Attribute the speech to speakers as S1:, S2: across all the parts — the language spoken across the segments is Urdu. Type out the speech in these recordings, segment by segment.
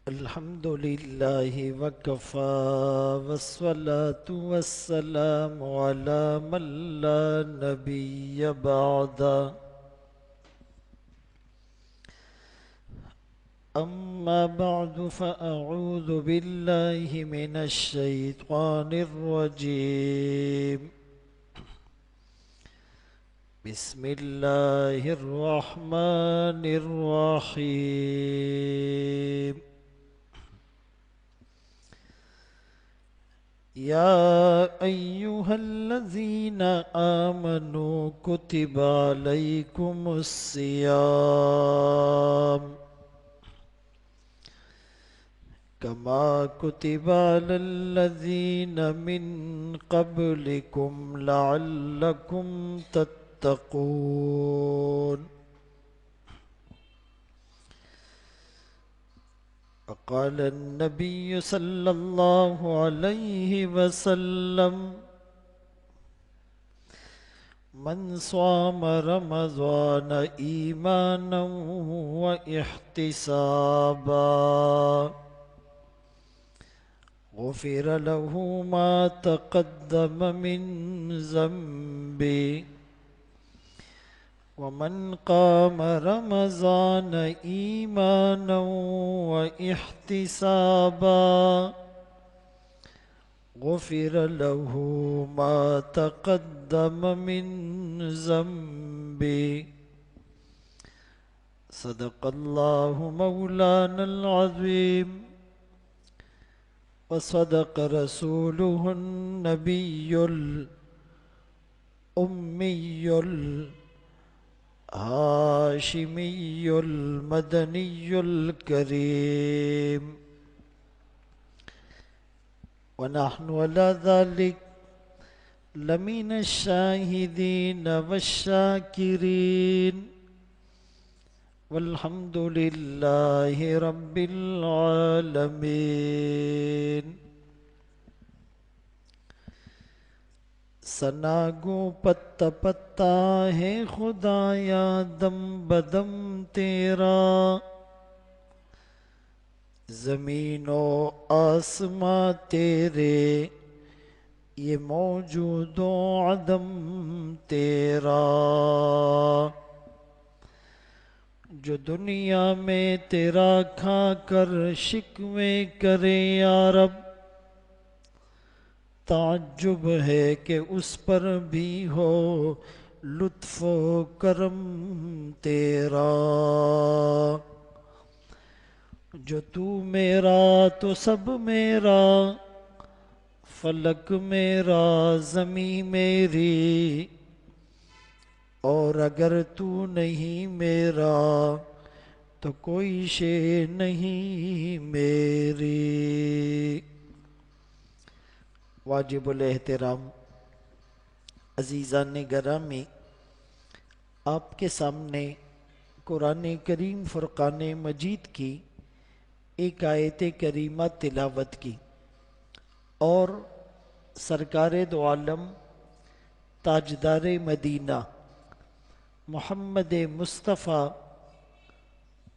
S1: الحمد لله وكفى والصلاة والسلام على من لا نبي بعده. أما بعد فأعوذ بالله من الشيطان الرجيم. بسم الله الرحمن الرحيم. يا أيها الذين آمنوا كتب عليكم الصيام كما كتب على الذين من قبلكم لعلكم تتقون. وقال النبي صلى الله عليه وسلم: من صام رمضان إيمانا واحتسابا غفر له ما تقدم من ذنبه ومن قام رمضان إيمانا واحتسابا غفر له ما تقدم من ذنبه. صدق الله مولانا العظيم وصدق رسوله النبي الأمي الهاشمي المدني الكريم، ونحن على ذلك لمن الشاهدين والشاكرين، والحمد لله رب العالمين. ثنا گو پتا پتا ہے خدایا دم بدم تیرا، زمین و آسماں تیرے یہ موجود و عدم تیرا. جو دنیا میں تیرا کھا کر شکوے کرے یا رب، تعجب ہے کہ اس پر بھی ہو لطف و کرم تیرا. جو تو میرا تو سب میرا، فلک میرا زمیں میری، اور اگر تو نہیں میرا تو کوئی شے نہیں میری. واجب الاحترام عزیزان گرامی، آپ کے سامنے قرآن کریم فرقان مجید کی ایک آیت کریمہ تلاوت کی اور سرکار دو عالم تاجدار مدینہ محمد مصطفیٰ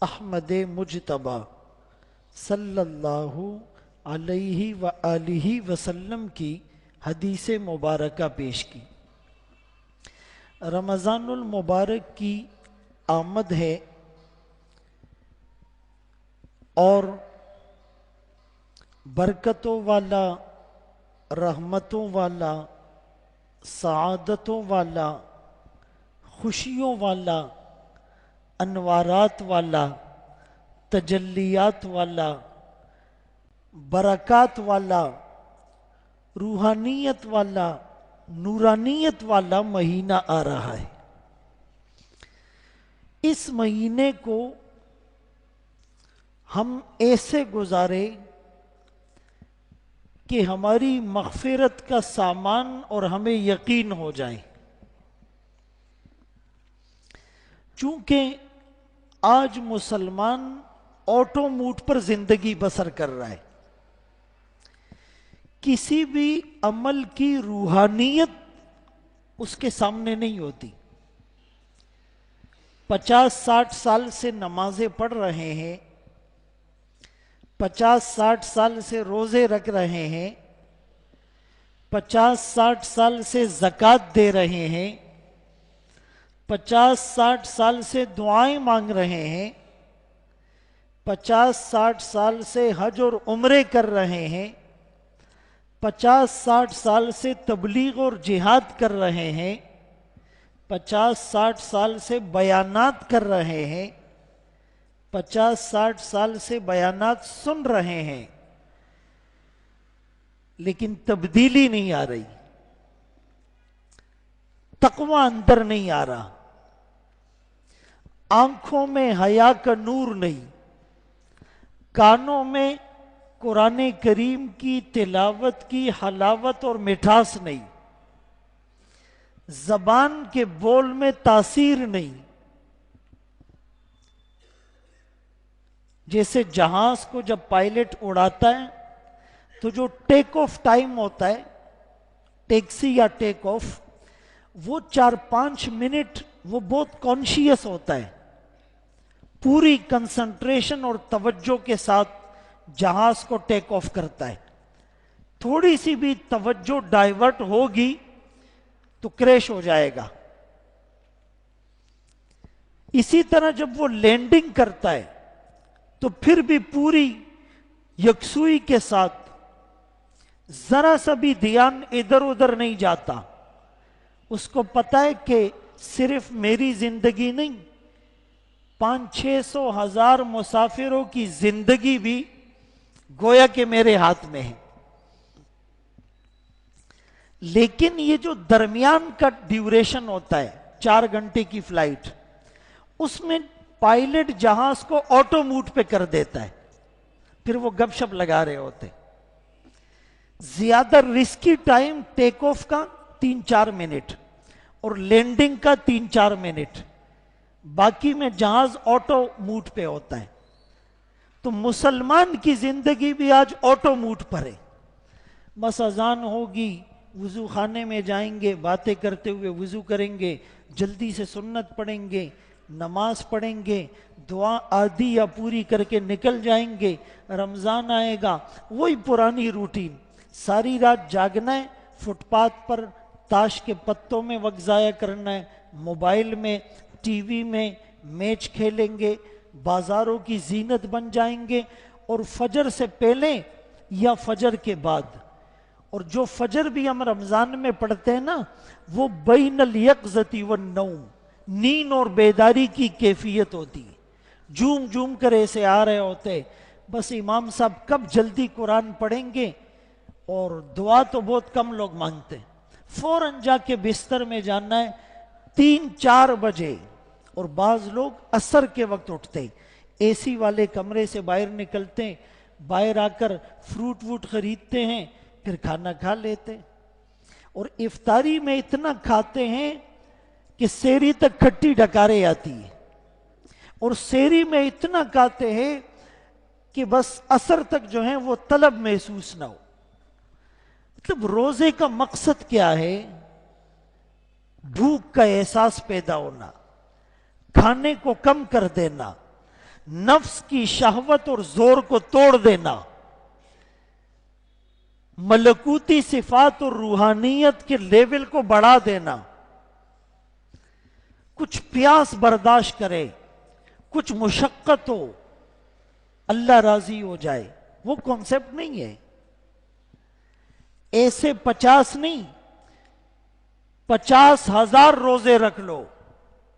S1: احمد مجتبیٰ صلی اللہ علیہ وآلہ وسلم کی حدیث مبارکہ پیش کی. رمضان المبارک کی آمد ہے اور برکتوں والا، رحمتوں والا، سعادتوں والا، خوشیوں والا، انوارات والا، تجلیات والا، برکات والا، روحانیت والا، نورانیت والا مہینہ آ رہا ہے. اس مہینے کو ہم ایسے گزارے کہ ہماری مغفرت کا سامان اور ہمیں یقین ہو جائے. چونکہ آج مسلمان آٹو موڈ پر زندگی بسر کر رہا ہے، کسی بھی عمل کی روحانیت اس کے سامنے نہیں ہوتی. 50-60 سال سے نمازیں پڑھ رہے ہیں، 50-60 سال سے روزے رکھ رہے ہیں، 50-60 سال سے زکوٰۃ دے رہے ہیں، 50-60 سال سے دعائیں مانگ رہے ہیں، 50-60 سال سے حج اور عمرے کر رہے ہیں، 50-60 سال سے تبلیغ اور جہاد کر رہے ہیں، 50-60 سال سے بیانات کر رہے ہیں، 50-60 سال سے بیانات سن رہے ہیں، لیکن تبدیلی نہیں آ رہی، تقوی اندر نہیں آ رہا، آنکھوں میں حیا کا نور نہیں، کانوں میں قرآن کریم کی تلاوت کی حلاوت اور مٹھاس نہیں، زبان کے بول میں تاثیر نہیں۔ جیسے جہاز کو جب پائلٹ اڑاتا ہے تو جو ٹیک آف ٹائم ہوتا ہے، ٹیکسی یا ٹیک آف، وہ 4-5 منٹ وہ بہت کانشیس ہوتا ہے، پوری کنسنٹریشن اور توجہ کے ساتھ جہاز کو ٹیک آف کرتا ہے، تھوڑی سی بھی توجہ ڈائیورٹ ہوگی تو کریش ہو جائے گا۔ اسی طرح جب وہ لینڈنگ کرتا ہے تو پھر بھی پوری یکسوئی کے ساتھ ذرا سا بھی دھیان ادھر ادھر نہیں جاتا، اس کو پتا ہے کہ صرف میری زندگی نہیں، 500-600 مسافروں کی زندگی بھی گویا کہ میرے ہاتھ میں ہے۔ لیکن یہ جو درمیان کا ڈیوریشن ہوتا ہے 4 گھنٹے کی فلائٹ، اس میں پائلٹ جہاز کو آٹو موڈ پہ کر دیتا ہے، پھر وہ گپ شپ لگا رہے ہوتے۔ زیادہ رسکی ٹائم ٹیک آف کا 3-4 منٹ اور لینڈنگ کا 3-4 منٹ، باقی میں جہاز آٹو موڈ پہ ہوتا ہے۔ تو مسلمان کی زندگی بھی آج آٹو موڈ پر ہے، بس اذان ہوگی، وضو خانے میں جائیں گے، باتیں کرتے ہوئے وضو کریں گے، جلدی سے سنت پڑھیں گے، نماز پڑھیں گے، دعا آدھی یا پوری کر کے نکل جائیں گے، رمضان آئے گا، وہی پرانی روٹین، ساری رات جاگنا ہے، فٹ پاتھ پر تاش کے پتوں میں وقت ضائع کرنا ہے، موبائل میں، ٹی وی میں میچ کھیلیں گے، بازاروں کی زینت بن جائیں گے، اور فجر سے پہلے یا فجر کے بعد، اور جو فجر بھی ہم رمضان میں پڑھتے ہیں نا، وہ بین الیقظۃ والنوم، نیند اور بیداری کی کیفیت ہوتی ہے، جھوم جھوم کر ایسے آ رہے ہوتے، بس امام صاحب کب جلدی قرآن پڑھیں گے، اور دعا تو بہت کم لوگ مانگتے ہیں، فوراً جا کے بستر میں جانا ہے 3-4 بجے، اور بعض لوگ عصر کے وقت اٹھتے ہیں، اے سی والے کمرے سے باہر نکلتے ہیں، باہر آ کر فروٹ ووٹ خریدتے ہیں، پھر کھانا کھا لیتے ہیں، اور افطاری میں اتنا کھاتے ہیں کہ سیری تک کھٹی ڈکارے آتی ہے، اور سیری میں اتنا کھاتے ہیں کہ بس عصر تک جو ہے وہ طلب محسوس نہ ہو۔ مطلب روزے کا مقصد کیا ہے؟ بھوک کا احساس پیدا ہونا، کھانے کو کم کر دینا، نفس کی شہوت اور زور کو توڑ دینا، ملکوتی صفات اور روحانیت کے لیول کو بڑھا دینا، کچھ پیاس برداشت کرے، کچھ مشقت ہو، اللہ راضی ہو جائے، وہ کانسیپٹ نہیں ہے۔ ایسے 50 نہیں، 50,000 روزے رکھ لو،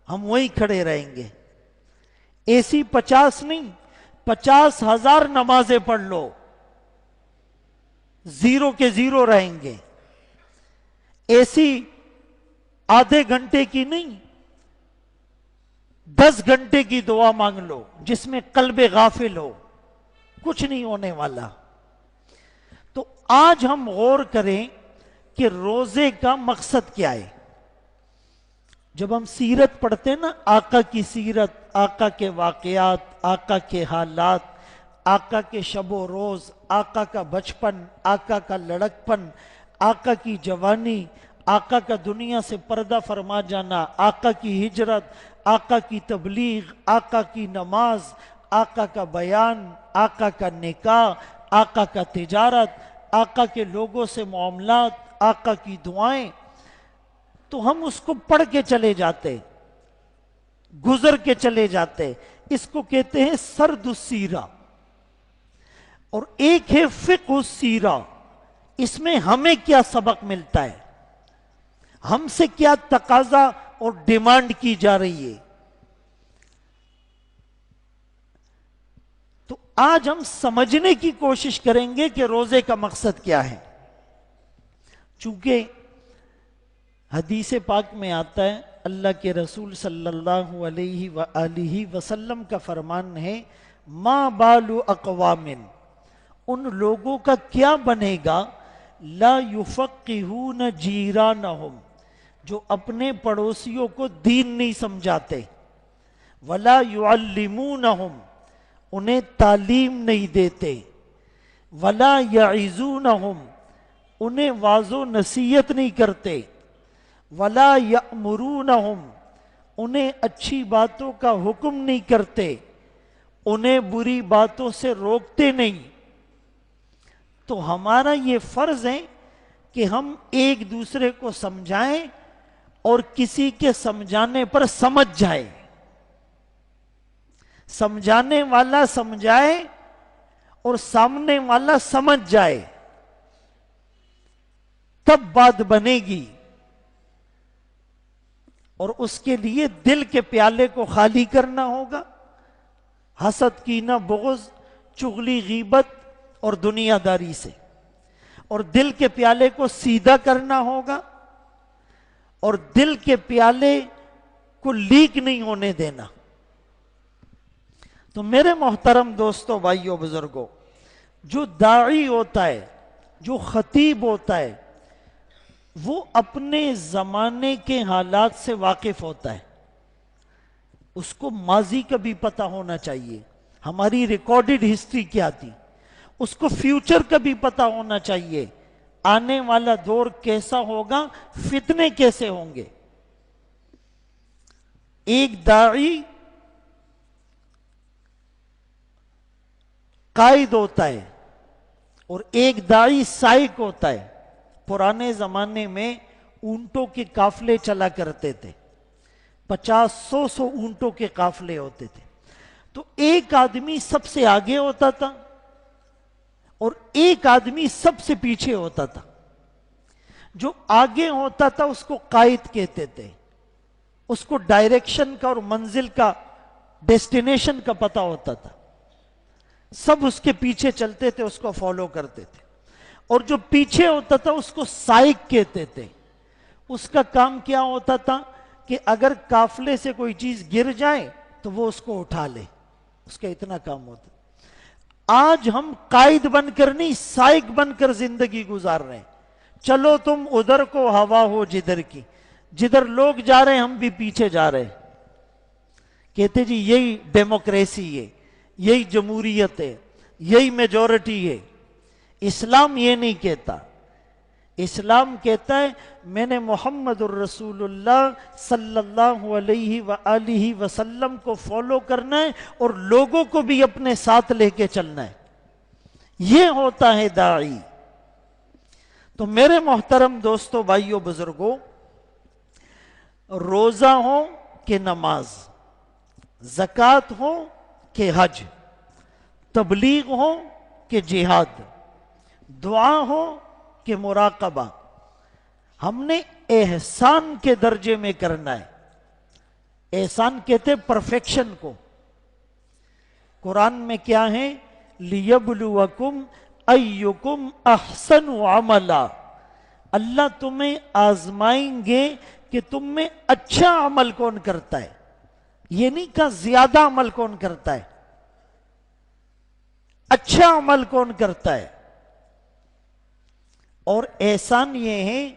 S1: ہم وہیں کھڑے رہیں گے۔ ایسی 50 نہیں، 50,000 نمازیں پڑھ لو، زیرو کے زیرو رہیں گے۔ ایسی آدھے گھنٹے کی نہیں، 10 گھنٹے کی دعا مانگ لو جس میں قلب غافل ہو، کچھ نہیں ہونے والا۔ تو آج ہم غور کریں کہ روزے کا مقصد کیا ہے۔ جب ہم سیرت پڑھتے ہیں نا، آقا کی سیرت، آقا کے واقعات، آقا کے حالات، آقا کے شب و روز، آقا کا بچپن، آقا کا لڑکپن، آقا کی جوانی، آقا کا دنیا سے پردہ فرما جانا، آقا کی ہجرت، آقا کی تبلیغ، آقا کی نماز، آقا کا بیان، آقا کا نکاح، آقا کا تجارت، آقا کے لوگوں سے معاملات، آقا کی دعائیں، تو ہم اس کو پڑھ کے چلے جاتے، گزر کے چلے جاتے. اس کو کہتے ہیں سرد السیرہ. اور ایک ہے فقہ السیرہ، اس میں ہمیں کیا سبق ملتا ہے، ہم سے کیا تقاضا اور ڈیمانڈ کی جا رہی ہے. تو آج ہم سمجھنے کی کوشش کریں گے کہ روزے کا مقصد کیا ہے. چونکہ حدیث پاک میں آتا ہے، اللہ کے رسول صلی اللہ علیہ وآلہ وسلم کا فرمان ہے، ما بال اقوام، ان لوگوں کا کیا بنے گا، لا یفقہون جیرانہم، جو اپنے پڑوسیوں کو دین نہیں سمجھاتے، ولا یعلمونہم، انہیں تعلیم نہیں دیتے، ولا یعظونہم، انہیں واعظ و نصیحت نہیں کرتے، ولا یأمرونہم، انہیں اچھی باتوں کا حکم نہیں کرتے، انہیں بری باتوں سے روکتے نہیں. تو ہمارا یہ فرض ہے کہ ہم ایک دوسرے کو سمجھائیں اور کسی کے سمجھانے پر سمجھ جائیں. سمجھانے والا سمجھائے اور سامنے والا سمجھ جائے، تب بات بنے گی. اور اس کے لیے دل کے پیالے کو خالی کرنا ہوگا، حسد، کینہ، بغض، چغلی، غیبت اور دنیا داری سے. اور دل کے پیالے کو سیدھا کرنا ہوگا، اور دل کے پیالے کو لیک نہیں ہونے دینا. تو میرے محترم دوستو، بھائیو، بزرگوں، جو داعی ہوتا ہے، جو خطیب ہوتا ہے، وہ اپنے زمانے کے حالات سے واقف ہوتا ہے. اس کو ماضی کا بھی پتہ ہونا چاہیے، ہماری ریکارڈڈ ہسٹری کیا تھی. اس کو فیوچر کا بھی پتہ ہونا چاہیے، آنے والا دور کیسا ہوگا، فتنے کیسے ہوں گے. ایک داعی قائد ہوتا ہے اور ایک داعی سائق ہوتا ہے. پرانے زمانے میں اونٹوں کے قافلے چلا کرتے تھے، 50-100 اونٹوں کے قافلے ہوتے تھے. تو ایک آدمی سب سے آگے ہوتا تھا اور ایک آدمی سب سے پیچھے ہوتا تھا. جو آگے ہوتا تھا اس کو قائد کہتے تھے، اس کو ڈائریکشن کا اور منزل کا، ڈیسٹینیشن کا پتہ ہوتا تھا. سب اس کے پیچھے چلتے تھے، اس کو فالو کرتے تھے. اور جو پیچھے ہوتا تھا اس کو سائق کہتے تھے. اس کا کام کیا ہوتا تھا کہ اگر قافلے سے کوئی چیز گر جائے تو وہ اس کو اٹھا لے، اس کا اتنا کام ہوتا. آج ہم قائد بن کر نہیں، سائق بن کر زندگی گزار رہے ہیں. چلو تم ادھر کو ہوا ہو جدھر کی، جدھر لوگ جا رہے ہیں ہم بھی پیچھے جا رہے ہیں. کہتے جی یہی ڈیموکریسی ہے، یہی جمہوریت ہے، یہی میجورٹی ہے. اسلام یہ نہیں کہتا. اسلام کہتا ہے میں نے محمد الرسول اللہ صلی اللہ علیہ وآلہ وسلم کو فالو کرنا ہے اور لوگوں کو بھی اپنے ساتھ لے کے چلنا ہے. یہ ہوتا ہے داعی. تو میرے محترم دوستو، بھائیو، بزرگوں، روزہ ہو کہ نماز، زکوٰۃ ہو کہ حج، تبلیغ ہو کہ جہاد، دعا ہو کہ مراقبہ، ہم نے احسان کے درجے میں کرنا ہے. احسان کہتے پرفیکشن کو. قرآن میں کیا ہے؟ لِيَبْلُوَكُمْ أَيُّكُمْ أَحْسَنُ عَمَلًا. اللہ تمہیں آزمائیں گے کہ تم میں اچھا عمل کون کرتا ہے. یہ نہیں کہا زیادہ عمل کون کرتا ہے، اچھا عمل کون کرتا ہے. اور احسان یہ ہے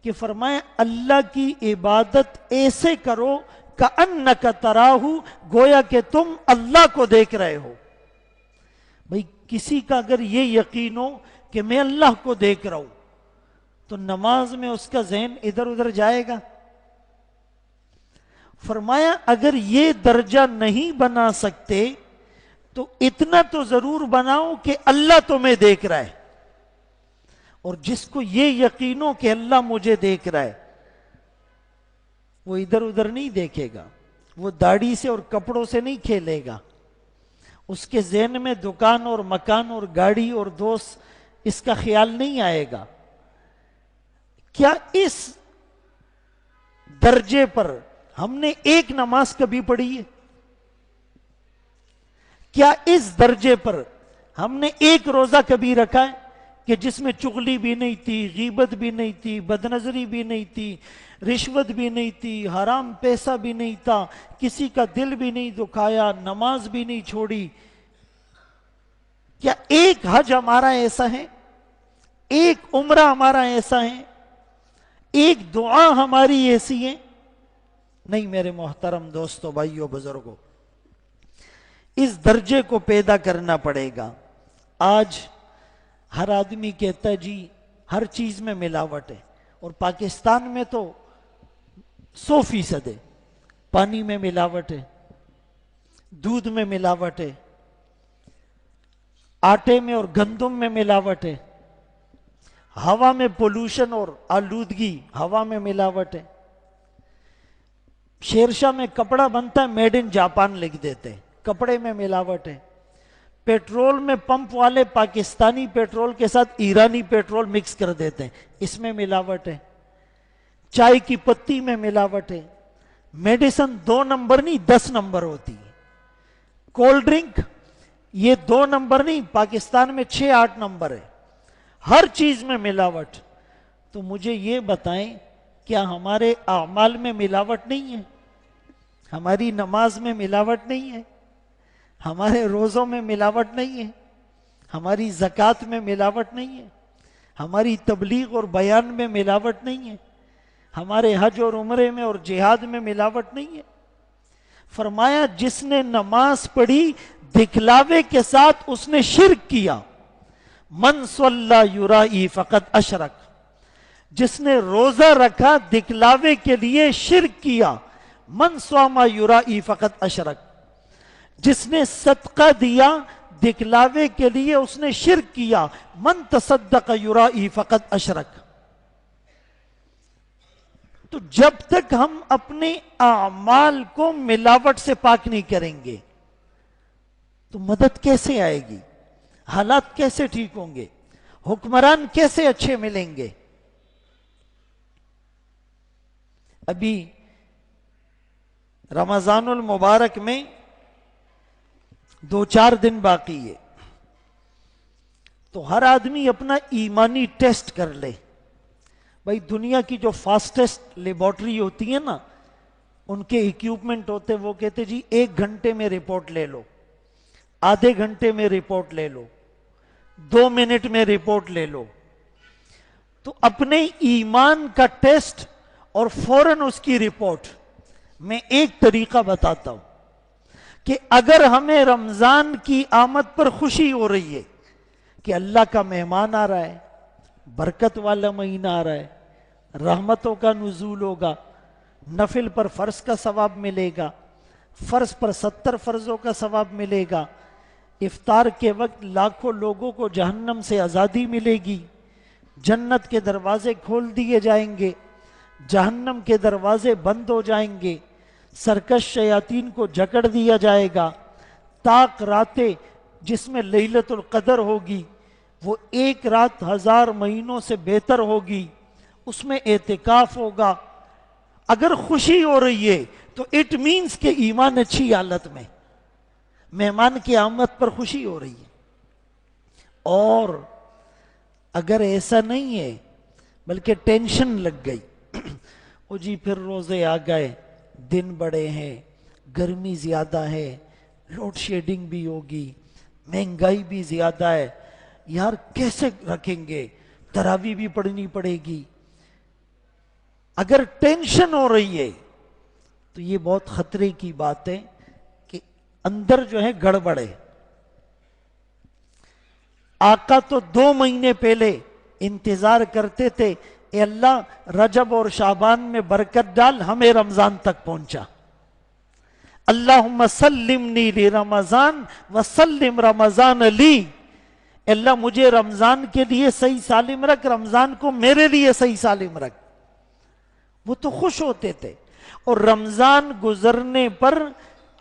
S1: کہ فرمایا اللہ کی عبادت ایسے کرو کَأَنَّكَ تَرَاهُ، گویا کہ تم اللہ کو دیکھ رہے ہو. بھئی کسی کا اگر یہ یقین ہو کہ میں اللہ کو دیکھ رہا ہوں تو نماز میں اس کا ذہن ادھر ادھر جائے گا. فرمایا اگر یہ درجہ نہیں بنا سکتے تو اتنا تو ضرور بناؤ کہ اللہ تمہیں دیکھ رہا ہے، اور جس کو یہ یقین ہو کہ اللہ مجھے دیکھ رہا ہے، وہ ادھر ادھر نہیں دیکھے گا، وہ داڑھی سے اور کپڑوں سے نہیں کھیلے گا، اس کے ذہن میں دکان اور مکان اور گاڑی اور دوست اس کا خیال نہیں آئے گا۔ کیا اس درجے پر ہم نے ایک نماز کبھی پڑھی ہے؟ کیا اس درجے پر ہم نے ایک روزہ کبھی رکھا ہے کہ جس میں چغلی بھی نہیں تھی، غیبت بھی نہیں تھی، بدنظری بھی نہیں تھی، رشوت بھی نہیں تھی، حرام پیسہ بھی نہیں تھا، کسی کا دل بھی نہیں دکھایا، نماز بھی نہیں چھوڑی؟ کیا ایک حج ہمارا ایسا ہے؟ ایک عمرہ ہمارا ایسا ہے؟ ایک دعا ہماری ایسی ہے؟ نہیں میرے محترم دوستو، بھائیو، بزرگوں، اس درجے کو پیدا کرنا پڑے گا۔ آج ہر آدمی کہتا ہے جی ہر چیز میں ملاوٹ ہے، اور پاکستان میں تو 100% ہے۔ پانی میں ملاوٹ ہے، دودھ میں ملاوٹ ہے، آٹے میں اور گندم میں ملاوٹ ہے، ہوا میں پولوشن اور آلودگی، ہوا میں ملاوٹ ہے۔ شیرشاہ میں کپڑا بنتا ہے، میڈ ان جاپان لکھ دیتے ہیں، کپڑے میں ملاوٹ ہے۔ پیٹرول میں پمپ والے پاکستانی پیٹرول کے ساتھ ایرانی پیٹرول مکس کر دیتے ہیں، اس میں ملاوٹ ہے۔ چائے کی پتی میں ملاوٹ ہے۔ میڈیسن 2 نمبر نہیں 10 نمبر ہوتی ہے۔ کولڈ ڈرنک یہ 2 نمبر نہیں، پاکستان میں 6-8 نمبر ہے۔ ہر چیز میں ملاوٹ۔ تو مجھے یہ بتائیں، کیا ہمارے اعمال میں ملاوٹ نہیں ہے؟ ہماری نماز میں ملاوٹ نہیں ہے؟ ہمارے روزوں میں ملاوٹ نہیں ہے؟ ہماری زکوٰۃ میں ملاوٹ نہیں ہے؟ ہماری تبلیغ اور بیان میں ملاوٹ نہیں ہے؟ ہمارے حج اور عمرے میں اور جہاد میں ملاوٹ نہیں ہے؟ فرمایا جس نے نماز پڑھی دکھلاوے کے ساتھ اس نے شرک کیا۔ من صلی یرائی فقط اشرک، جس نے روزہ رکھا دکھلاوے کے لیے شرک کیا۔ من صام یرائی فقط اشرک، جس نے صدقہ دیا دکھلاوے کے لیے اس نے شرک کیا۔ من تصدق یرائی فقط اشرک۔ تو جب تک ہم اپنے اعمال کو ملاوٹ سے پاک نہیں کریں گے تو مدد کیسے آئے گی؟ حالات کیسے ٹھیک ہوں گے؟ حکمران کیسے اچھے ملیں گے؟ ابھی رمضان المبارک میں 2-4 دن باقی ہے، تو ہر آدمی اپنا ایمانی ٹیسٹ کر لے۔ بھائی دنیا کی جو فاسٹسٹ لیبارٹری ہوتی ہے نا، ان کے ایکوپمنٹ ہوتے، وہ کہتے جی 1 گھنٹے میں رپورٹ لے لو، آدھے گھنٹے میں رپورٹ لے لو، 2 منٹ میں رپورٹ لے لو۔ تو اپنے ایمان کا ٹیسٹ اور فوراً اس کی رپورٹ۔ میں ایک طریقہ بتاتا ہوں کہ اگر ہمیں رمضان کی آمد پر خوشی ہو رہی ہے کہ اللہ کا مہمان آ رہا ہے، برکت والا مہینہ آ رہا ہے، رحمتوں کا نزول ہوگا، نفل پر فرض کا ثواب ملے گا، فرض پر 70 فرضوں کا ثواب ملے گا، افطار کے وقت لاکھوں لوگوں کو جہنم سے آزادی ملے گی، جنت کے دروازے کھول دیے جائیں گے، جہنم کے دروازے بند ہو جائیں گے، سرکش شیاطین کو جکڑ دیا جائے گا، طاق راتیں جس میں لیلۃ القدر ہوگی وہ 1 رات 1000 مہینوں سے بہتر ہوگی، اس میں اعتکاف ہوگا۔ اگر خوشی ہو رہی ہے تو اٹ مینز کہ ایمان اچھی حالت میں، مہمان کی آمد پر خوشی ہو رہی ہے۔ اور اگر ایسا نہیں ہے بلکہ ٹینشن لگ گئی، او جی پھر روزے آ گئے، دن بڑے ہیں، گرمی زیادہ ہے، لوڈ شیڈنگ بھی ہوگی، مہنگائی بھی زیادہ ہے، یار کیسے رکھیں گے، تراویح بھی پڑھنی پڑے گی۔ اگر ٹینشن ہو رہی ہے تو یہ بہت خطرے کی بات ہے کہ اندر جو ہے گڑبڑ ہے۔ آقا تو 2 مہینے پہلے انتظار کرتے تھے، اے اللہ رجب اور شعبان میں برکت ڈال، ہمیں رمضان تک پہنچا۔ اللہم سلمنی لرمضان وسلم رمضان لی، اللہ مجھے رمضان کے لیے صحیح سالم رکھ، رمضان کو میرے لیے صحیح سالم رکھ۔ وہ تو خوش ہوتے تھے، اور رمضان گزرنے پر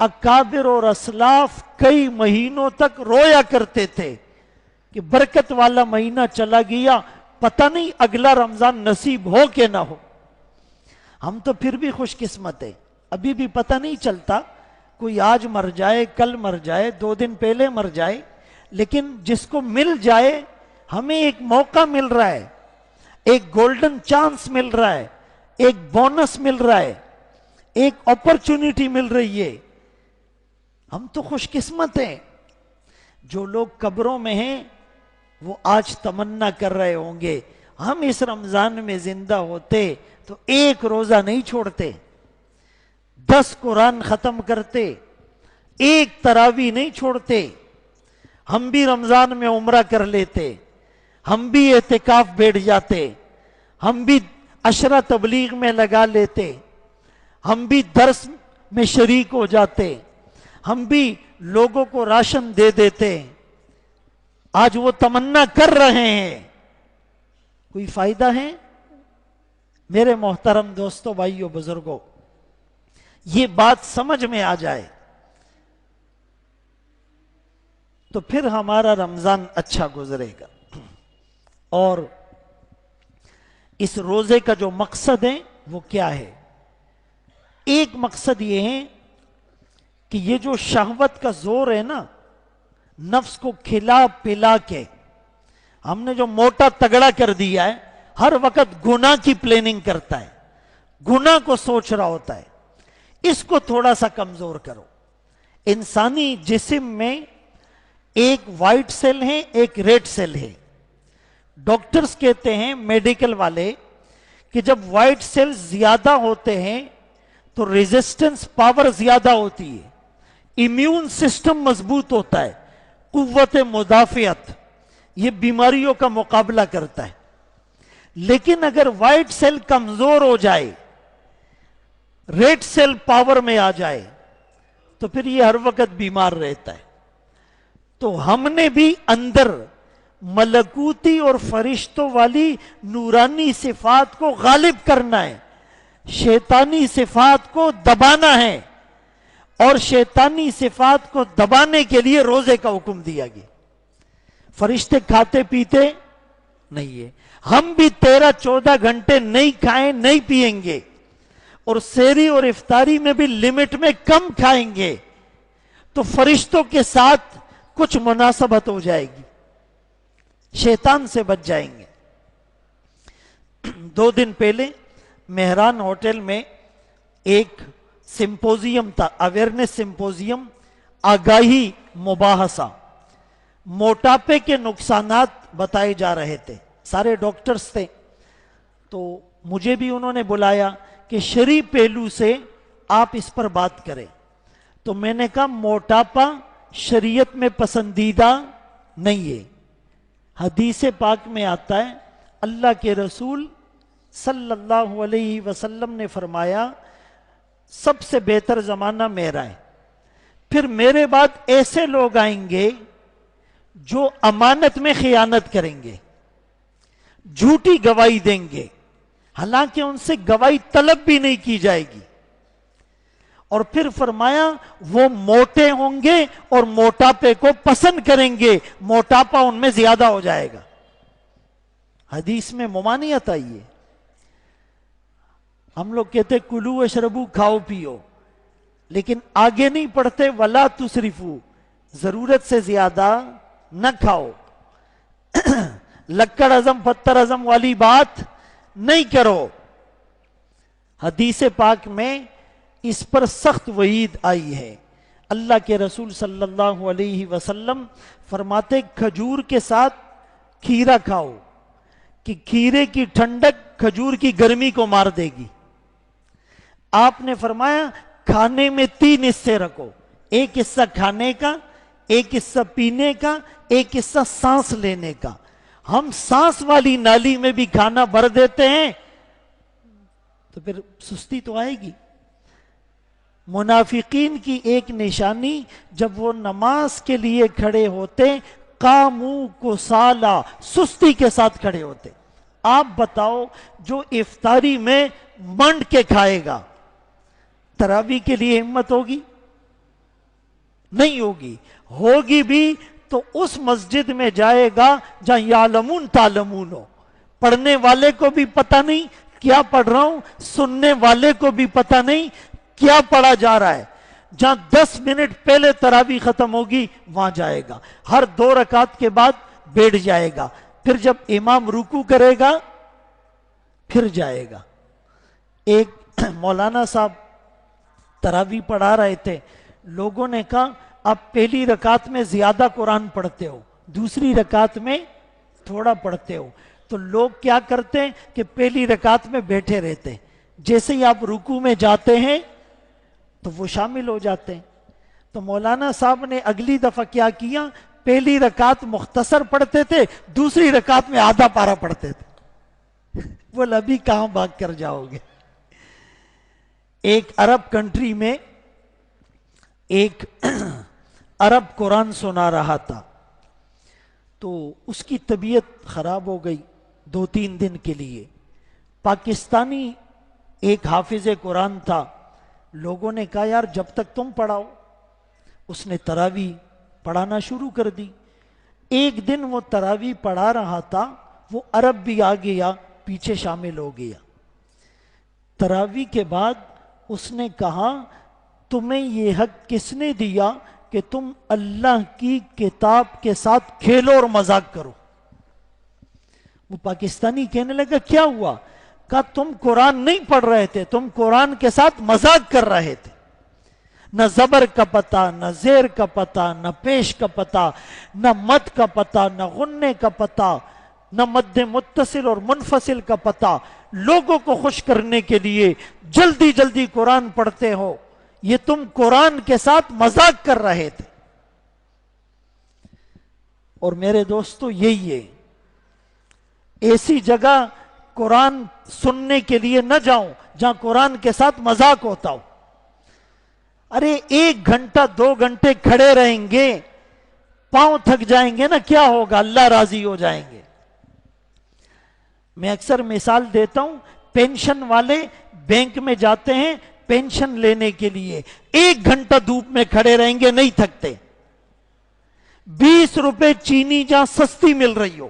S1: اکابر اور اسلاف کئی مہینوں تک رویا کرتے تھے کہ برکت والا مہینہ چلا گیا، پتہ نہیں اگلا رمضان نصیب ہو کہ نہ ہو۔ ہم تو پھر بھی خوش قسمت ہیں، ابھی بھی پتہ نہیں چلتا، کوئی آج مر جائے، کل مر جائے، 2 دن پہلے مر جائے، لیکن جس کو مل جائے ہمیں ایک موقع مل رہا ہے، ایک گولڈن چانس مل رہا ہے، ایک بونس مل رہا ہے، ایک اپرچونٹی مل رہی ہے۔ ہم تو خوش قسمت ہیں۔ جو لوگ قبروں میں ہیں وہ آج تمنا کر رہے ہوں گے ہم اس رمضان میں زندہ ہوتے تو ایک روزہ نہیں چھوڑتے، 10 قرآن ختم کرتے، ایک تراویح نہیں چھوڑتے، ہم بھی رمضان میں عمرہ کر لیتے، ہم بھی اعتکاف بیٹھ جاتے، ہم بھی عشرہ تبلیغ میں لگا لیتے، ہم بھی درس میں شریک ہو جاتے، ہم بھی لوگوں کو راشن دے دیتے۔ آج وہ تمنا کر رہے ہیں، کوئی فائدہ ہے؟ میرے محترم دوستوں، بھائیوں، بزرگوں، یہ بات سمجھ میں آ جائے تو پھر ہمارا رمضان اچھا گزرے گا۔ اور اس روزے کا جو مقصد ہے وہ کیا ہے؟ ایک مقصد یہ ہے کہ یہ جو شہوت کا زور ہے نا، نفس کو کھلا پلا کے ہم نے جو موٹا تگڑا کر دیا ہے، ہر وقت گناہ کی پلاننگ کرتا ہے، گناہ کو سوچ رہا ہوتا ہے، اس کو تھوڑا سا کمزور کرو۔ انسانی جسم میں ایک وائٹ سیل ہے، ایک ریڈ سیل ہے۔ ڈاکٹرز کہتے ہیں، میڈیکل والے، کہ جب وائٹ سیل زیادہ ہوتے ہیں تو ریزسٹنس پاور زیادہ ہوتی ہے، امیون سسٹم مضبوط ہوتا ہے، قوت مدافعت، یہ بیماریوں کا مقابلہ کرتا ہے۔ لیکن اگر وائٹ سیل کمزور ہو جائے، ریڈ سیل پاور میں آ جائے، تو پھر یہ ہر وقت بیمار رہتا ہے۔ تو ہم نے بھی اندر ملکوتی اور فرشتوں والی نورانی صفات کو غالب کرنا ہے، شیطانی صفات کو دبانا ہے، اور شیطانی صفات کو دبانے کے لیے روزے کا حکم دیا گیا۔ فرشتے کھاتے پیتے نہیں ہے، ہم بھی 13-14 گھنٹے نہیں کھائیں نہیں پیئیں گے، اور سحری اور افطاری میں بھی لمٹ میں کم کھائیں گے، تو فرشتوں کے ساتھ کچھ مناسبت ہو جائے گی، شیطان سے بچ جائیں گے۔ 2 دن پہلے مہران ہوٹل میں ایک سمپوزیم تھا، اویرنس سمپوزیم، آگاہی مباحثہ، موٹاپے کے نقصانات بتائے جا رہے تھے، سارے ڈاکٹرز تھے، تو مجھے بھی انہوں نے بلایا کہ شرعی پہلو سے آپ اس پر بات کریں۔ تو میں نے کہا موٹاپا شریعت میں پسندیدہ نہیں ہے، حدیث پاک میں آتا ہے، اللہ کے رسول صلی اللہ علیہ وسلم نے فرمایا سب سے بہتر زمانہ میرا ہے، پھر میرے بعد ایسے لوگ آئیں گے جو امانت میں خیانت کریں گے، جھوٹی گواہی دیں گے، حالانکہ ان سے گواہی طلب بھی نہیں کی جائے گی، اور پھر فرمایا وہ موٹے ہوں گے اور موٹاپے کو پسند کریں گے، موٹاپا ان میں زیادہ ہو جائے گا۔ حدیث میں ممانعت آئی ہے۔ ہم لوگ کہتے کلو اشربو، کھاؤ پیو، لیکن آگے نہیں پڑھتے ولا تسرفو، ضرورت سے زیادہ نہ کھاؤ، لکڑ ازم پتھر ازم والی بات نہیں کرو۔ حدیث پاک میں اس پر سخت وعید آئی ہے۔ اللہ کے رسول صلی اللہ علیہ وسلم فرماتے کھجور کے ساتھ کھیرا کھاؤ، کہ کھیرے کی ٹھنڈک کھجور کی گرمی کو مار دے گی۔ آپ نے فرمایا کھانے میں 3 حصے رکھو، ایک حصہ کھانے کا، ایک حصہ پینے کا، ایک حصہ سانس لینے کا۔ ہم سانس والی نالی میں بھی کھانا بھر دیتے ہیں تو پھر سستی تو آئے گی۔ منافقین کی ایک نشانی، جب وہ نماز کے لیے کھڑے ہوتے قامو کسالا، سستی کے ساتھ کھڑے ہوتے۔ آپ بتاؤ جو افطاری میں منڈ کے کھائے گا، تراویح کے لیے ہمت ہوگی؟ نہیں ہوگی۔ ہوگی بھی تو اس مسجد میں جائے گا جہاں یعلمون تعلمون ہو، پڑھنے والے کو بھی پتہ نہیں کیا پڑھ رہا ہوں، سننے والے کو بھی پتہ نہیں کیا پڑھا جا رہا ہے، جہاں 10 منٹ پہلے تراویح ختم ہوگی وہاں جائے گا، ہر 2 رکعت کے بعد بیٹھ جائے گا، پھر جب امام رکوع کرے گا پھر جائے گا۔ ایک مولانا صاحب تراویح پڑھا رہے تھے، لوگوں نے کہا آپ پہلی رکعت میں زیادہ قرآن پڑھتے ہو، دوسری رکعت میں تھوڑا پڑھتے ہو، تو لوگ کیا کرتے ہیں کہ پہلی رکعت میں بیٹھے رہتے ہیں، جیسے ہی آپ رکوع میں جاتے ہیں تو وہ شامل ہو جاتے ہیں۔ تو مولانا صاحب نے اگلی دفعہ کیا کیا، پہلی رکعت مختصر پڑھتے تھے، دوسری رکعت میں آدھا پارہ پڑھتے تھے۔ وہ ابھی کہاں بھاگ کر جاؤ گے۔ ایک عرب کنٹری میں ایک عرب قرآن سنا رہا تھا، تو اس کی طبیعت خراب ہو گئی 2-3 دن کے لیے۔ پاکستانی ایک حافظ قرآن تھا، لوگوں نے کہا یار جب تک تم پڑھاؤ، اس نے تراویح پڑھانا شروع کر دی۔ ایک دن وہ تراویح پڑھا رہا تھا، وہ عرب بھی آ گیا، پیچھے شامل ہو گیا۔ تراویح کے بعد اس نے کہا تمہیں یہ حق کس نے دیا کہ تم اللہ کی کتاب کے ساتھ کھیلو اور مذاق کرو؟ وہ پاکستانی کہنے لگا کیا ہوا؟ کہا تم قرآن نہیں پڑھ رہے تھے، تم قرآن کے ساتھ مذاق کر رہے تھے، نہ زبر کا پتہ، نہ زیر کا پتہ، نہ پیش کا پتہ، نہ مد کا پتہ، نہ غنے کا پتہ، نہ مد متصل اور منفصل کا پتہ، لوگوں کو خوش کرنے کے لیے جلدی جلدی قرآن پڑھتے ہو، یہ تم قرآن کے ساتھ مذاق کر رہے تھے۔ اور میرے دوستو یہی ہے، ایسی جگہ قرآن سننے کے لیے نہ جاؤں جہاں قرآن کے ساتھ مذاق ہوتا ہو۔ ارے 1 گھنٹہ 2 گھنٹے کھڑے رہیں گے، پاؤں تھک جائیں گے نا، کیا ہوگا؟ اللہ راضی ہو جائیں گے۔ میں اکثر مثال دیتا ہوں، پینشن والے بینک میں جاتے ہیں پینشن لینے کے لیے، 1 گھنٹہ دھوپ میں کھڑے رہیں گے، نہیں تھکتے۔ 20 روپے چینی جہاں سستی مل رہی ہو،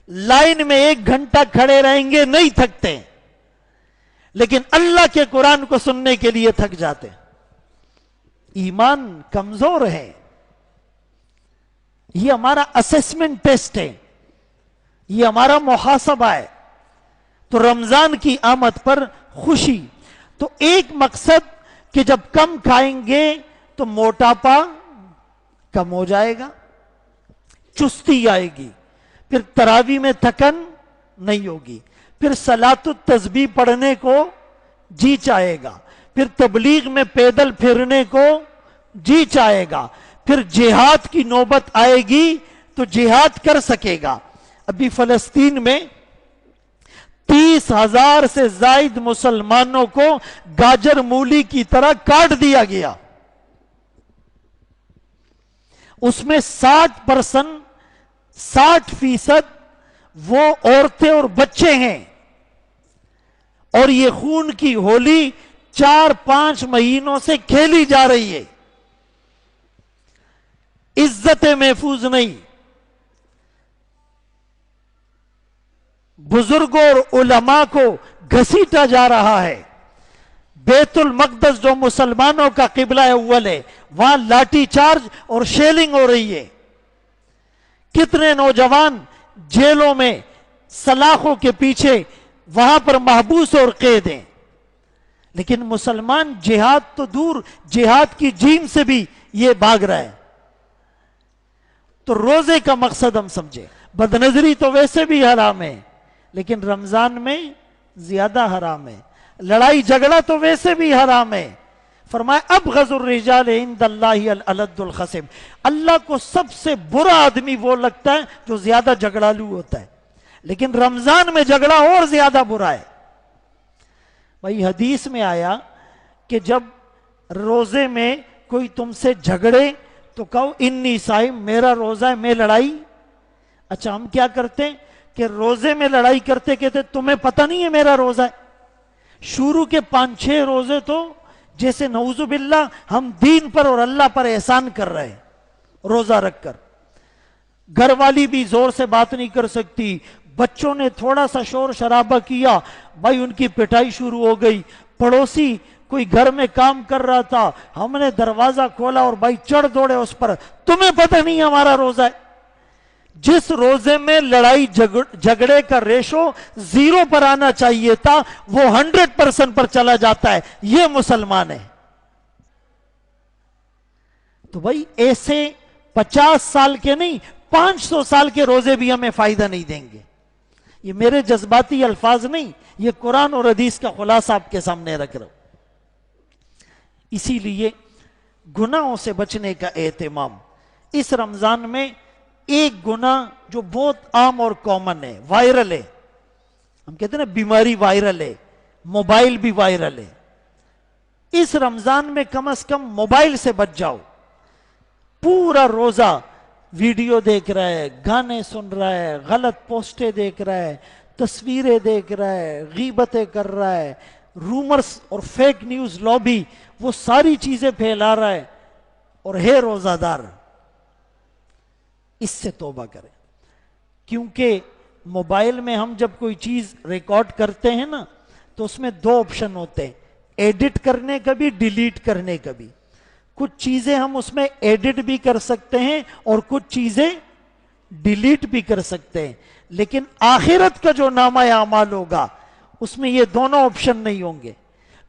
S1: لائن میں 1 گھنٹہ کھڑے رہیں گے، نہیں تھکتے، لیکن اللہ کے قرآن کو سننے کے لیے تھک جاتے۔ ایمان کمزور ہے۔ یہ ہمارا اسیسمنٹ ٹیسٹ ہے، یہ ہمارا محاسبہ ہے۔ تو رمضان کی آمد پر خوشی، تو ایک مقصد کہ جب کم کھائیں گے تو موٹاپا کم ہو جائے گا، چستی آئے گی، پھر تراویح میں تھکن نہیں ہوگی، پھر صلاۃ التسبیح پڑھنے کو جی چاہے گا، پھر تبلیغ میں پیدل پھرنے کو جی چاہے گا، پھر جہاد کی نوبت آئے گی تو جہاد کر سکے گا۔ ابھی فلسطین میں 30,000 سے زائد مسلمانوں کو گاجر مولی کی طرح کاٹ دیا گیا، اس میں 60% وہ عورتیں اور بچے ہیں، اور یہ خون کی ہولی 4-5 مہینوں سے کھیلی جا رہی ہے۔ عزت محفوظ نہیں، بزرگوں اور علماء کو گھسیٹا جا رہا ہے۔ بیت المقدس جو مسلمانوں کا قبلہ اول ہے، وہاں لاٹھی چارج اور شیلنگ ہو رہی ہے۔ کتنے نوجوان جیلوں میں سلاخوں کے پیچھے وہاں پر محبوس اور قید ہیں، لیکن مسلمان جہاد تو دور، جہاد کی جیم سے بھی یہ بھاگ رہا ہے۔ تو روزے کا مقصد ہم سمجھے، بدنظری تو ویسے بھی حرام ہے، لیکن رمضان میں زیادہ حرام ہے، لڑائی جھگڑا تو ویسے بھی حرام ہے۔ فرمایا ابغض الرجال عند اللہ الالد الخصم، اللہ کو سب سے برا آدمی وہ لگتا ہے جو زیادہ جھگڑالو ہوتا ہے، لیکن رمضان میں جھگڑا اور زیادہ برا ہے۔ بھائی حدیث میں آیا کہ جب روزے میں کوئی تم سے جھگڑے تو کہو انی صائم، میرا روزہ ہے، میں لڑائی؟ اچھا ہم کیا کرتے ہیں کہ روزے میں لڑائی کرتے کہتے تمہیں پتہ نہیں ہے میرا روزہ ہے۔ شروع کے 5-6 روزے تو جیسے نعوذ باللہ ہم دین پر اور اللہ پر احسان کر رہے ہیں روزہ رکھ کر۔ گھر والی بھی زور سے بات نہیں کر سکتی، بچوں نے تھوڑا سا شور شرابہ کیا بھائی ان کی پٹائی شروع ہو گئی، پڑوسی کوئی گھر میں کام کر رہا تھا، ہم نے دروازہ کھولا اور بھائی چڑھ دوڑے اس پر، تمہیں پتہ نہیں ہمارا روزہ ہے۔ جس روزے میں لڑائی جھگڑے کا ریشو 0 پر آنا چاہیے تھا وہ 100% پر چلا جاتا ہے، یہ مسلمان ہے۔ تو بھائی ایسے 50 سال کے نہیں 500 سال کے روزے بھی ہمیں فائدہ نہیں دیں گے۔ یہ میرے جذباتی الفاظ نہیں، یہ قرآن اور حدیث کا خلاصہ آپ کے سامنے رکھ رہا ہوں۔ اسی لیے گناہوں سے بچنے کا اہتمام۔ اس رمضان میں ایک گناہ جو بہت عام اور کامن ہے، وائرل ہے، ہم کہتے ہیں نا بیماری وائرل ہے، موبائل بھی وائرل ہے۔ اس رمضان میں کم از کم موبائل سے بچ جاؤ۔ پورا روزہ ویڈیو دیکھ رہا ہے، گانے سن رہا ہے، غلط پوسٹیں دیکھ رہا ہے، تصویریں دیکھ رہا ہے، غیبتیں کر رہا ہے، رومرز اور فیک نیوز لابی وہ ساری چیزیں پھیلا رہا ہے اور ہے روزہ دار۔ اس سے توبہ کریں، کیونکہ موبائل میں ہم جب کوئی چیز ریکارڈ کرتے ہیں نا تو اس میں 2 آپشن ہوتے ہیں، ایڈٹ کرنے کا بھی، ڈیلیٹ کرنے کا بھی۔ کچھ چیزیں ہم اس میں ایڈٹ بھی کر سکتے ہیں اور کچھ چیزیں ڈیلیٹ بھی کر سکتے ہیں، لیکن آخرت کا جو نامہ اعمال ہوگا اس میں یہ دونوں آپشن نہیں ہوں گے۔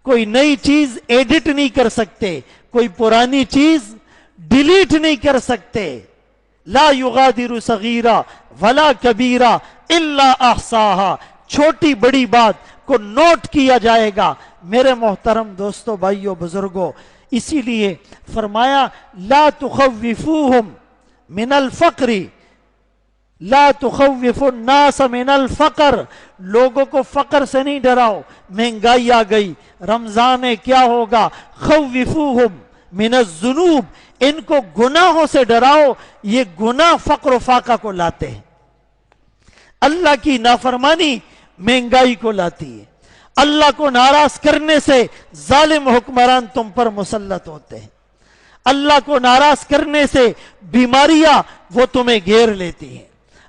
S1: کوئی نئی چیز ایڈٹ نہیں کر سکتے، کوئی پرانی چیز ڈیلیٹ نہیں کر سکتے۔ لا یغادر صغیرہ ولا کبیرہ الا احصاہا، چھوٹی بڑی بات کو نوٹ کیا جائے گا۔ میرے محترم دوستو، بھائیو، بزرگوں، اسی لیے فرمایا لا تخوفوہم من الفقر، لا تخوف الناس من الفقر، لوگوں کو فقر سے نہیں ڈراؤ، مہنگائی آ گئی، رمضان ہے کیا ہوگا، خوفوہم من الذنوب، ان کو گناہوں سے ڈراؤ، یہ گناہ فقر و فاقہ کو لاتے ہیں۔ اللہ کی نافرمانی مہنگائی کو لاتی ہے، اللہ کو ناراض کرنے سے ظالم حکمران تم پر مسلط ہوتے ہیں، اللہ کو ناراض کرنے سے بیماریاں وہ تمہیں گھیر لیتی ہیں،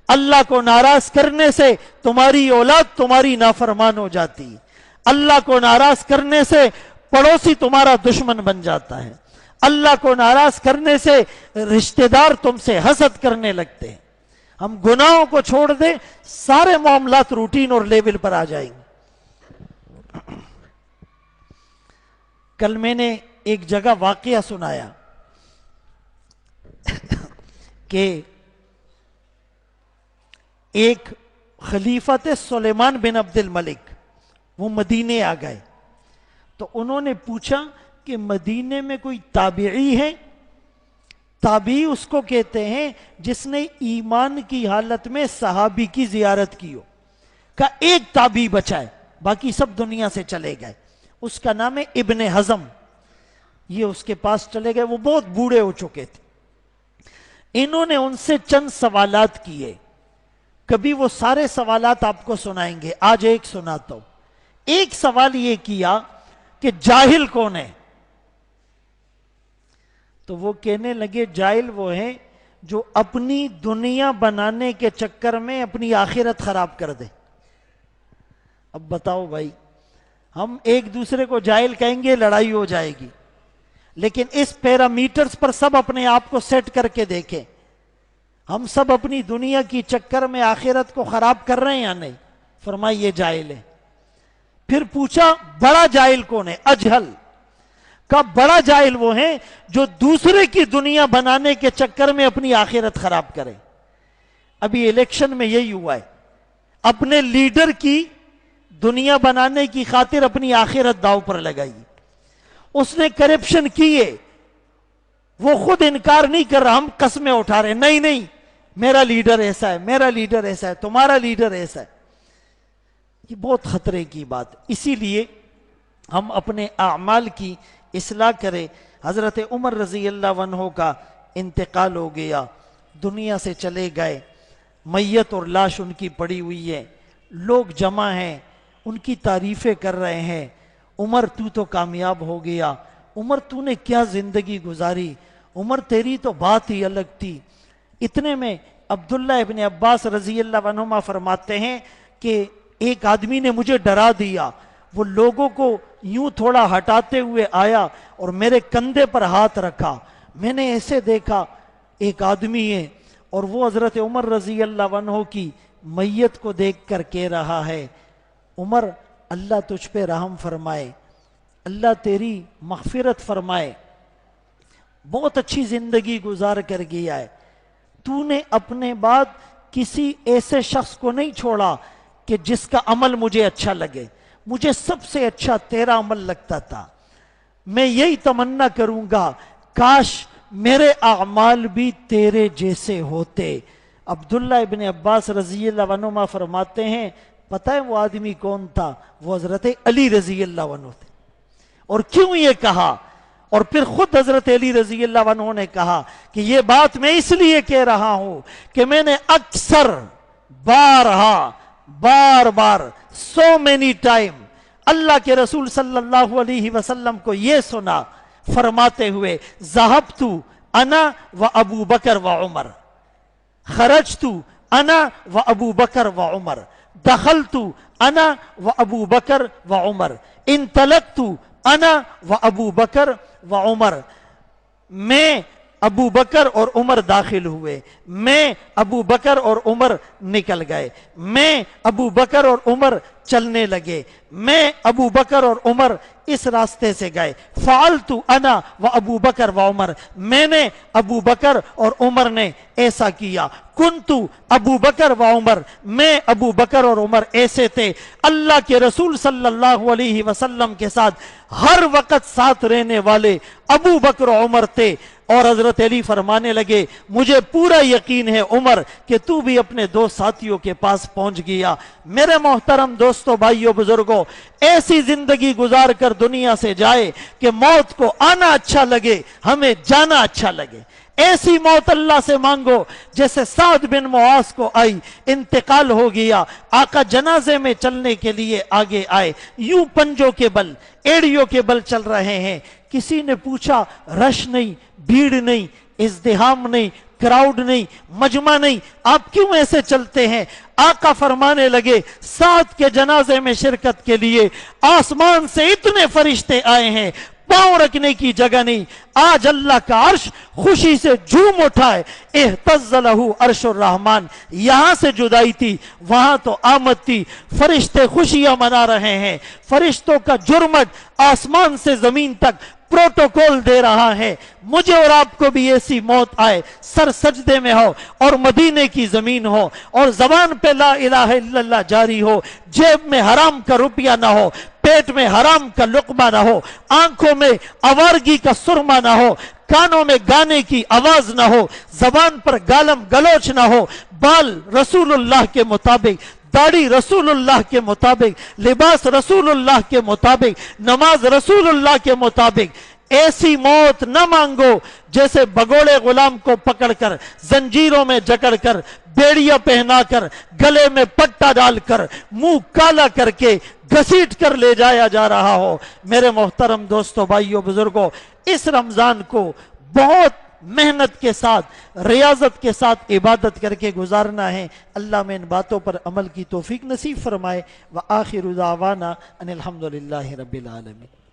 S1: اللہ کو ناراض کرنے سے تمہاری اولاد تمہاری نافرمان ہو جاتی ہے، اللہ کو ناراض کرنے سے پڑوسی تمہارا دشمن بن جاتا ہے، اللہ کو ناراض کرنے سے رشتہ دار تم سے حسد کرنے لگتے ہیں۔ ہم گناہوں کو چھوڑ دیں، سارے معاملات روٹین اور لیول پر آ جائیں گے۔ کل میں نے ایک جگہ واقعہ سنایا کہ ایک خلیفت سلیمان بن عبد الملک وہ مدینے آ گئے، تو انہوں نے پوچھا کہ مدینے میں کوئی تابعی ہے؟ تابعی اس کو کہتے ہیں جس نے ایمان کی حالت میں صحابی کی زیارت کی ہو۔ کا ایک تابعی بچا ہے، باقی سب دنیا سے چلے گئے، اس کا نام ہے ابن حزم۔ یہ اس کے پاس چلے گئے، وہ بہت بوڑھے ہو چکے تھے۔ انہوں نے ان سے چند سوالات کیے، کبھی وہ سارے سوالات آپ کو سنائیں گے، آج ایک سناتا ہوں۔ ایک سوال یہ کیا کہ جاہل کون ہے؟ تو وہ کہنے لگے جاہل وہ ہیں جو اپنی دنیا بنانے کے چکر میں اپنی آخرت خراب کر دے۔ اب بتاؤ بھائی، ہم ایک دوسرے کو جاہل کہیں گے، لڑائی ہو جائے گی، لیکن اس پیرامیٹرز پر سب اپنے آپ کو سیٹ کر کے دیکھیں، ہم سب اپنی دنیا کی چکر میں آخرت کو خراب کر رہے ہیں یا نہیں؟ فرمائی یہ جاہل ہے۔ پھر پوچھا بڑا جاہل کون ہے؟ اجہل۔ کا بڑا جاہل وہ ہیں جو دوسرے کی دنیا بنانے کے چکر میں اپنی آخرت خراب کرے۔ ابھی الیکشن میں یہی ہوا ہے، اپنے لیڈر کی دنیا بنانے کی خاطر اپنی آخرت داؤ پر لگائی، اس نے کرپشن کی ہے، وہ خود انکار نہیں کر رہا، ہم قسمیں اٹھا رہے ہیں، نہیں نہیں میرا لیڈر ایسا ہے، میرا لیڈر ایسا ہے، تمہارا لیڈر ایسا ہے۔ یہ بہت خطرے کی بات۔ اسی لیے ہم اپنے اعمال کی اصلاح کرے۔ حضرت عمر رضی اللہ عنہ کا انتقال ہو گیا، دنیا سے چلے گئے، میت اور لاش ان کی پڑی ہوئی ہے، لوگ جمع ہیں، ان کی تعریفیں کر رہے ہیں، عمر تو کامیاب ہو گیا، عمر تو نے کیا زندگی گزاری، عمر تیری تو بات ہی الگ تھی۔ اتنے میں عبداللہ ابن عباس رضی اللہ عنہما فرماتے ہیں کہ ایک آدمی نے مجھے ڈرا دیا، وہ لوگوں کو یوں تھوڑا ہٹاتے ہوئے آیا اور میرے کندھے پر ہاتھ رکھا، میں نے ایسے دیکھا ایک آدمی ہے اور وہ حضرت عمر رضی اللہ عنہ کی میت کو دیکھ کر کہہ رہا ہے، عمر اللہ تجھ پہ رحم فرمائے، اللہ تیری مغفرت فرمائے، بہت اچھی زندگی گزار کر گیا ہے، تو نے اپنے بعد کسی ایسے شخص کو نہیں چھوڑا کہ جس کا عمل مجھے اچھا لگے، مجھے سب سے اچھا تیرا عمل لگتا تھا، میں یہی تمنا کروں گا کاش میرے اعمال بھی تیرے جیسے ہوتے۔ عبداللہ ابن عباس رضی اللہ عنہما فرماتے ہیں پتہ ہے وہ آدمی کون تھا؟ وہ حضرت علی رضی اللہ عنہ تھے۔ اور کیوں یہ کہا؟ اور پھر خود حضرت علی رضی اللہ عنہ نے کہا کہ یہ بات میں اس لیے کہہ رہا ہوں کہ میں نے اکثر بار بار so many time اللہ کے رسول صلی اللہ علیہ وسلم کو یہ سنا فرماتے ہوئے ذہبت انا و ابو بکر و عمر، خرجت انا و ابو بکر و عمر، دخلت انا و ابو بکر و عمر، انطلقت انا و ابو بکر و عمر، میں ابو بکر اور عمر داخل ہوئے، میں ابو بکر اور عمر نکل گئے، میں ابو بکر اور عمر چلنے لگے، میں ابو بکر اور عمر اس راستے سے گئے، فعلت انا و ابو بکر و عمر، میں نے ابو بکر اور عمر نے ایسا کیا، کنت ابو بکر و عمر، میں ابو بکر اور عمر ایسے تھے۔ اللہ کے رسول صلی اللہ علیہ وسلم کے ساتھ ہر وقت ساتھ رہنے والے ابو بکر و عمر تھے۔ اور حضرت علی فرمانے لگے مجھے پورا یقین ہے عمر کہ تو بھی اپنے دو ساتھیوں کے پاس پہنچ گیا۔ میرے محترم دوستو، بھائیو، بزرگوں، ایسی زندگی گزار کر دنیا سے جائے کہ موت کو آنا اچھا لگے، ہمیں جانا اچھا لگے۔ ایسی موت اللہ سے مانگو جیسے سعد بن معاذ کو آئی، انتقال ہو گیا، آقا جنازے میں چلنے کے لیے آگے آئے، یوں پنجوں کے بل، ایڑیوں کے بل چل رہے ہیں۔ کسی نے پوچھا رش نہیں، بھیڑ نہیں، ازدحام نہیں، کراؤڈ نہیں، مجمع نہیں، آپ کیوں ایسے چلتے ہیں؟ آقا فرمانے لگے سعد کے جنازے میں شرکت کے لیے آسمان سے اتنے فرشتے آئے ہیں، پاؤں رکھنے کی جگہ نہیں۔ آج اللہ کا عرش خوشی سے جھوم اٹھا ہے، اہتز لہ عرش الرحمن۔ یہاں سے جدائی تھی، وہاں تو آمد تھی، فرشتے خوشیاں منا رہے ہیں، فرشتوں کا جرمٹ آسمان سے زمین تک پروٹوکول دے رہا ہے۔ مجھے اور آپ کو بھی ایسی موت آئے، سر سجدے میں ہو اور مدینے کی زمین ہو اور زبان پہ لا الہ الا اللہ جاری ہو، جیب میں حرام کا روپیہ نہ ہو، پیٹ میں حرام کا لقمہ نہ ہو، آنکھوں میں آوارگی کا سرما نہ ہو، کانوں میں گانے کی آواز نہ ہو، زبان پر گالم گلوچ نہ ہو، بال رسول اللہ کے مطابق، داڑھی رسول اللہ کے مطابق، لباس رسول اللہ کے مطابق، نماز رسول اللہ کے مطابق۔ ایسی موت نہ مانگو جیسے بگوڑے غلام کو پکڑ کر زنجیروں میں جکڑ کر بیڑیاں پہنا کر گلے میں پٹا ڈال کر منہ کالا کر کے گھسیٹ کر لے جایا جا رہا ہو۔ میرے محترم دوستو، بھائیو، بزرگوں، اس رمضان کو بہت محنت کے ساتھ، ریاضت کے ساتھ عبادت کر کے گزارنا ہے۔ اللہ میں ان باتوں پر عمل کی توفیق نصیب فرمائے۔ وآخر دعوانا ان الحمدللہ رب العالمین۔